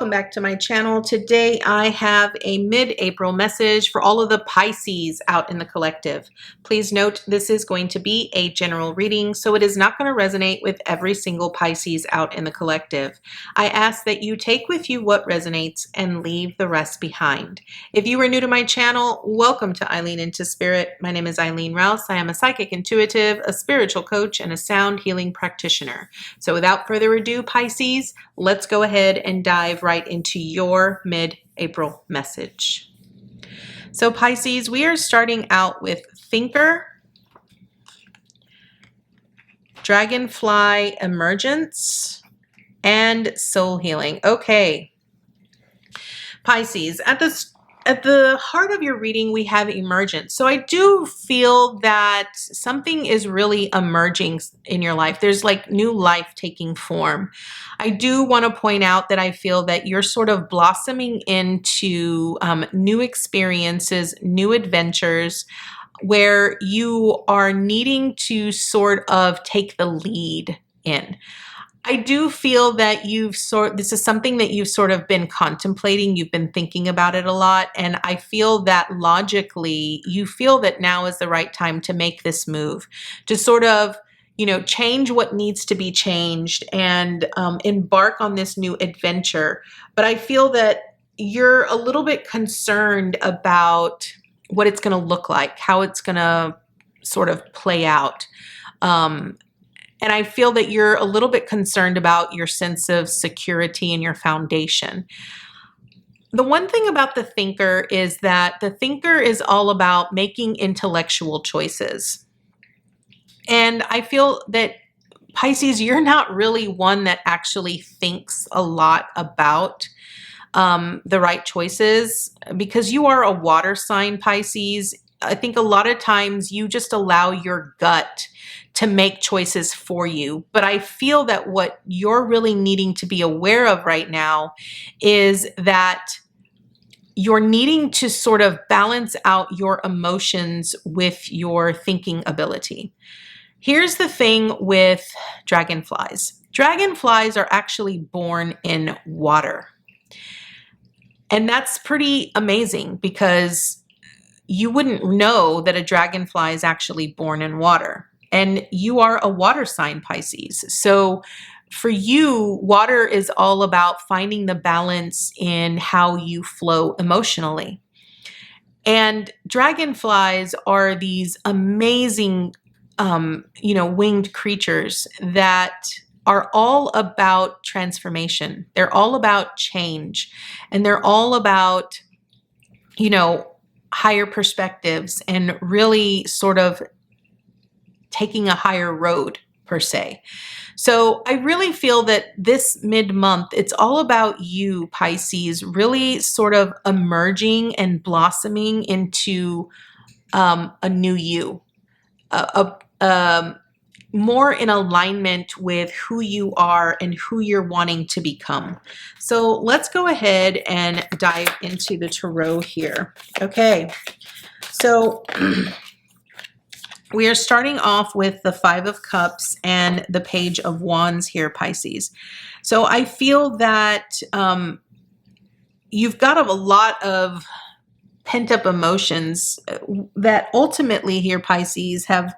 welcome back to my channel. Today I have a mid-April message for all of the Pisces out in the collective. Please note this is going to be a general reading, so it is not going to resonate with every single Pisces out in the collective. I ask that you take with you what resonates and leave the rest behind. If you are new to my channel, welcome to Eileen Into Spirit. My name is Eileen Rouse. I am a psychic intuitive, a spiritual coach, and a sound healing practitioner. So without further ado, Pisces, let's go ahead and dive right into your mid-April message. So Pisces, we are starting out with Thinker, Dragonfly Emergence, and Soul Healing. Okay, Pisces, at the heart of your reading, we have emergence. So I do feel that something is really emerging in your life. There's like new life taking form. I do want to point out that I feel that you're sort of blossoming into new experiences, new adventures, where you are needing to sort of take the lead in. I do feel that this is something that you've sort of been contemplating. You've been thinking about it a lot. And I feel that logically, you feel that now is the right time to make this move, to sort of, change what needs to be changed and embark on this new adventure. But I feel that you're a little bit concerned about what it's going to look like, how it's going to sort of play out. And I feel that you're a little bit concerned about your sense of security and your foundation. The one thing about the Thinker is that the Thinker is all about making intellectual choices. And I feel that, Pisces, you're not really one that actually thinks a lot about the right choices, because you are a water sign, Pisces. I think a lot of times you just allow your gut to make choices for you. But I feel that what you're really needing to be aware of right now is that you're needing to sort of balance out your emotions with your thinking ability. Here's the thing with dragonflies. Dragonflies are actually born in water. And that's pretty amazing, because you wouldn't know that a dragonfly is actually born in water. And you are a water sign, Pisces. So for you, water is all about finding the balance in how you flow emotionally. And dragonflies are these amazing, winged creatures that are all about transformation. They're all about change. And they're all about, higher perspectives and really sort of taking a higher road, per se. So I really feel that this mid-month, it's all about you, Pisces, really sort of emerging and blossoming into a new you, more in alignment with who you are and who you're wanting to become. So let's go ahead and dive into the tarot here. Okay, so we are starting off with the Five of Cups and the Page of Wands here, Pisces. So I feel that you've got a lot of pent-up emotions that ultimately here, Pisces, have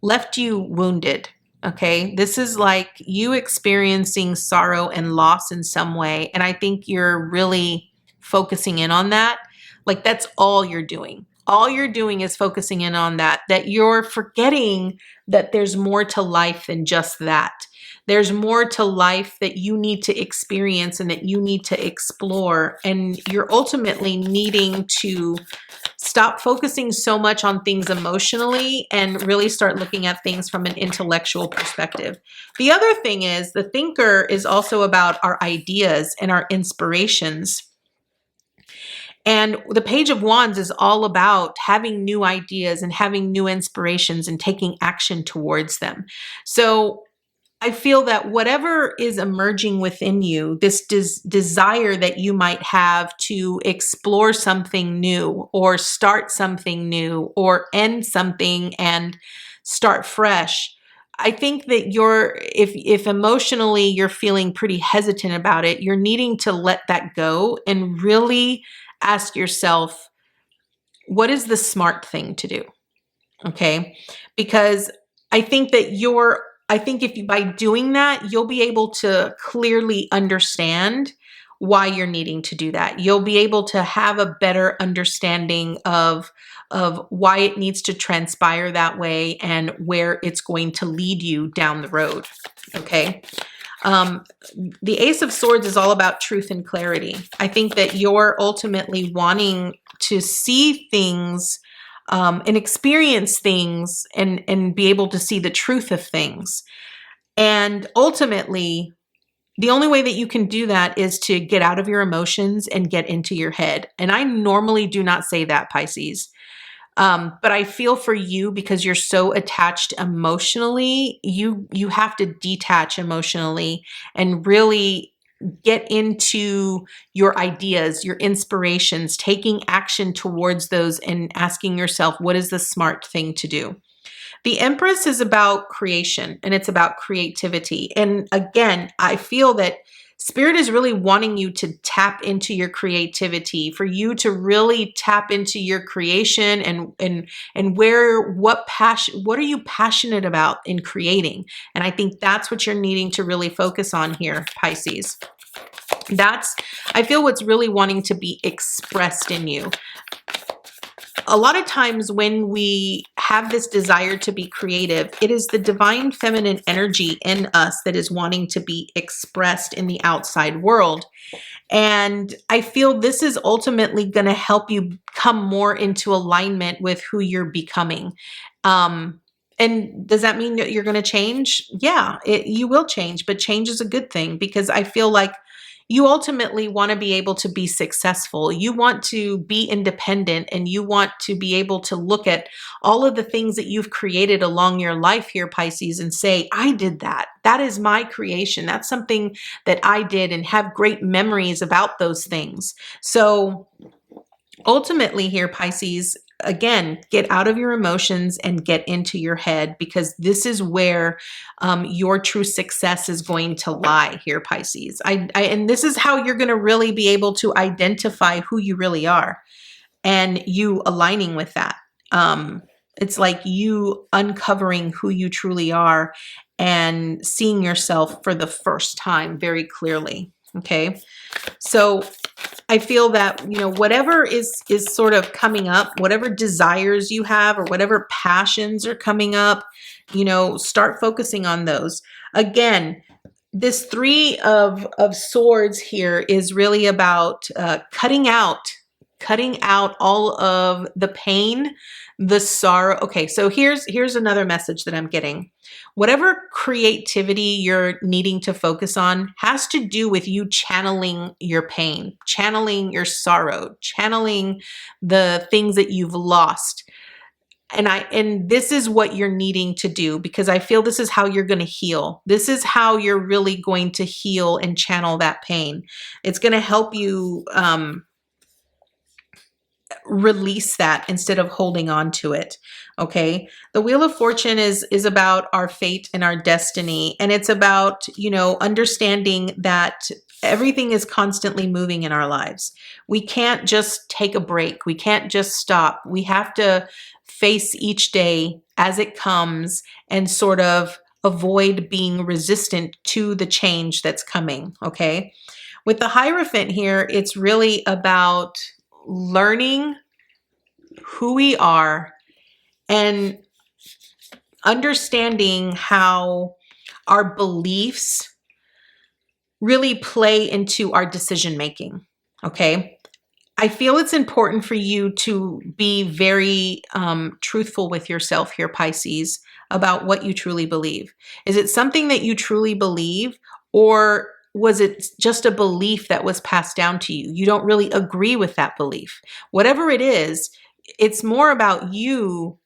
left you wounded. Okay, this is like you experiencing sorrow and loss in some way. And I think you're really focusing in on that. Like that's all you're doing. All you're doing is focusing in on that you're forgetting that there's more to life than just that. There's more to life that you need to experience and that you need to explore. And you're ultimately needing to stop focusing so much on things emotionally and really start looking at things from an intellectual perspective. The other thing is the Thinker is also about our ideas and our inspirations. And the Page of Wands is all about having new ideas and having new inspirations and taking action towards them. So I feel that whatever is emerging within you, this desire that you might have to explore something new or start something new or end something and start fresh, I think that if emotionally you're feeling pretty hesitant about it, you're needing to let that go and really ask yourself, what is the smart thing to do? Okay. Because I think that I think if you, by doing that, you'll be able to clearly understand why you're needing to do that. You'll be able to have a better understanding of why it needs to transpire that way and where it's going to lead you down the road. Okay. Um, the Ace of Swords is all about truth and clarity. I think that you're ultimately wanting to see things and experience things and be able to see the truth of things. And ultimately, the only way that you can do that is to get out of your emotions and get into your head. And I normally do not say that, Pisces. But I feel for you because you're so attached emotionally, you have to detach emotionally and really get into your ideas, your inspirations, taking action towards those and asking yourself, what is the smart thing to do? The Empress is about creation and it's about creativity. And again, I feel that Spirit is really wanting you to tap into your creativity, for you to really tap into your creation and what are you passionate about in creating? And I think that's what you're needing to really focus on here, Pisces. That's, I feel, what's really wanting to be expressed in you. A lot of times when we have this desire to be creative, it is the divine feminine energy in us that is wanting to be expressed in the outside world. And I feel this is ultimately going to help you come more into alignment with who you're becoming. And does that mean that you're going to change? Yeah, you will change, but change is a good thing because I feel like you ultimately want to be able to be successful. You want to be independent and you want to be able to look at all of the things that you've created along your life here, Pisces, and say, I did that. That is my creation. That's something that I did, and have great memories about those things. So ultimately here, Pisces, again, get out of your emotions and get into your head, because this is where your true success is going to lie here, Pisces. And this is how you're going to really be able to identify who you really are and you aligning with that. It's like you uncovering who you truly are and seeing yourself for the first time very clearly. Okay. So I feel that, whatever is sort of coming up, whatever desires you have or whatever passions are coming up, start focusing on those. Again, this Three of Swords here is really about cutting out all of the pain, the sorrow. Okay, so here's another message that I'm getting. Whatever creativity you're needing to focus on has to do with you channeling your pain, channeling your sorrow, channeling the things that you've lost. And this is what you're needing to do, because I feel this is how you're going to heal. This is how you're really going to heal and channel that pain. It's going to help you release that instead of holding on to it. Okay. The Wheel of Fortune is about our fate and our destiny. And it's about, understanding that everything is constantly moving in our lives. We can't just take a break. We can't just stop. We have to face each day as it comes and sort of avoid being resistant to the change that's coming. Okay. With the Hierophant here, it's really about learning who we are and understanding how our beliefs really play into our decision making. Okay. I feel it's important for you to be very truthful with yourself here, Pisces, about what you truly believe. Is it something that you truly believe, or was it just a belief that was passed down to you? You don't really agree with that belief. Whatever it is, it's more about you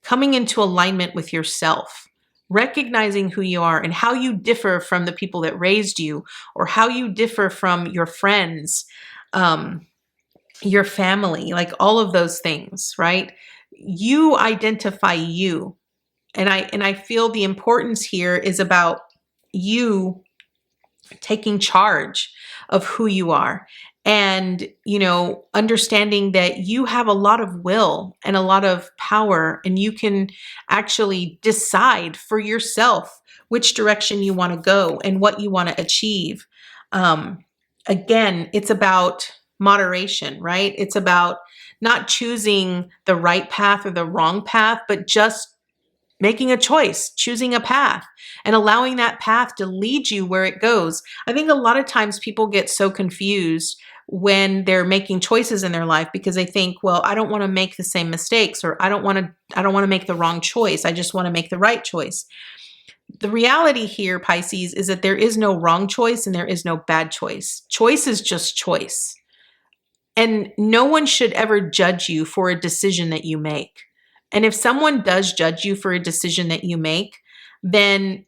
coming into alignment with yourself, recognizing who you are and how you differ from the people that raised you, or how you differ from your friends, your family, like all of those things, right? You identify you. I feel the importance here is about you taking charge of who you are, and understanding that you have a lot of will and a lot of power, and you can actually decide for yourself which direction you want to go and what you want to achieve. Again, it's about moderation, right? It's about not choosing the right path or the wrong path, but just making a choice, choosing a path, and allowing that path to lead you where it goes. I think a lot of times people get so confused when they're making choices in their life because they think, well, I don't want to make the same mistakes, or I don't want to make the wrong choice. I just want to make the right choice. The reality here, Pisces, is that there is no wrong choice and there is no bad choice. Choice is just choice. And no one should ever judge you for a decision that you make. And if someone does judge you for a decision that you make, then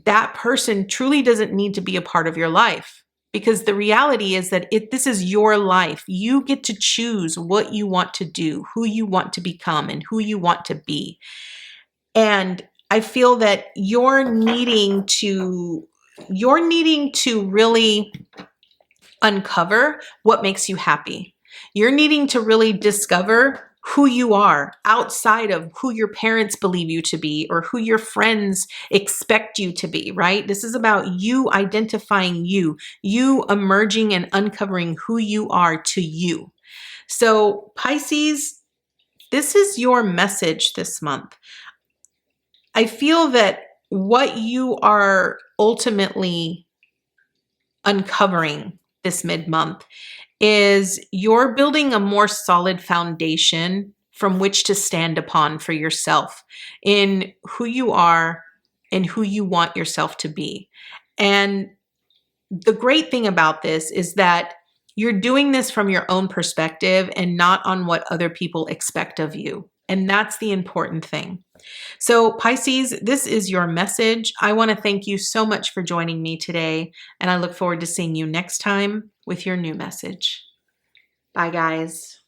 that person truly doesn't need to be a part of your life. Because the reality is that this is your life. You get to choose what you want to do, who you want to become, and who you want to be. And I feel that you're needing to really uncover what makes you happy. You're needing to really discover who you are outside of who your parents believe you to be or who your friends expect you to be, right? This is about you identifying you emerging and uncovering who you are to you. So Pisces, this is your message this month. I feel that what you are ultimately uncovering this mid-month is you're building a more solid foundation from which to stand upon for yourself in who you are and who you want yourself to be. And the great thing about this is that you're doing this from your own perspective and not on what other people expect of you. And that's the important thing. So Pisces, this is your message. I want to thank you so much for joining me today, and I look forward to seeing you next time with your new message. Bye, guys.